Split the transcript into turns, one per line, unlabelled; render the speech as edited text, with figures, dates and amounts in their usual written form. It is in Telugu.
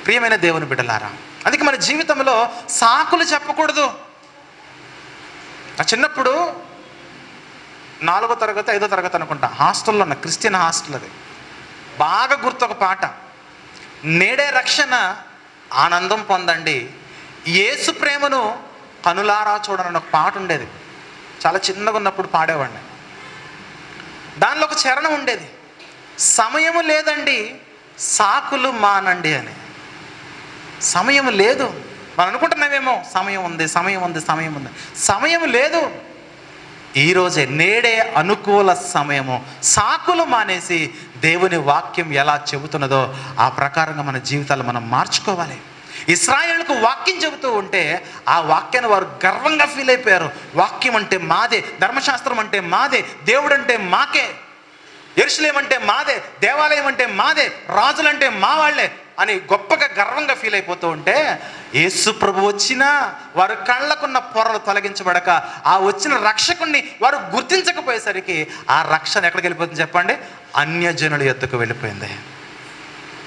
ప్రియమైన దేవుని బిడ్డలారా, అందుకే మన జీవితంలో సాకులు చెప్పకూడదు. చిన్నప్పుడు 4వ తరగతి 5వ తరగతి అనుకుంటా, హాస్టల్లో ఉన్న క్రిస్టియన్ హాస్టల్, అది బాగా గుర్తు. ఒక పాట, నేడే రక్షణ ఆనందం పొందండి, యేసు ప్రేమను కనులారా చూడనని ఒక పాట ఉండేది. చాలా చిన్నగా ఉన్నప్పుడు పాడేవాడిని. దానిలో ఒక చరణం ఉండేది, సమయము లేదండి సాకులు మానండి అని. సమయం లేదు. మనం అనుకుంటున్నామేమో సమయం ఉంది, సమయం ఉంది, సమయం ఉంది. సమయం లేదు. ఈరోజే, నేడే అనుకూల సమయము. సాకులు మానేసి దేవుని వాక్యం ఎలా చెబుతున్నదో ఆ ప్రకారంగా మన జీవితాలు మనం మార్చుకోవాలి. ఇశ్రాయేలుకు వాక్యం చెబుతూ ఉంటే ఆ వాక్యాన్ని వారు గర్వంగా ఫీల్ అయిపోయారు. వాక్యం అంటే మాదే, ధర్మశాస్త్రం అంటే మాదే, దేవుడు అంటే మాకే, యెరూషలేము అంటే మాదే, దేవాలయం అంటే మాదే, రాజులంటే మా వాళ్ళే అని గొప్పగా గర్వంగా ఫీల్ అయిపోతూ ఉంటే, యేసు ప్రభు వచ్చినా వారు కళ్ళకున్న పొరలు తొలగించబడక ఆ వచ్చిన రక్షకుణ్ణి వారు గుర్తించకపోయేసరికి ఆ రక్షణ ఎక్కడికి వెళ్ళిపోతుంది చెప్పండి? అన్యజనుల యొద్దకు వెళ్ళిపోయింది.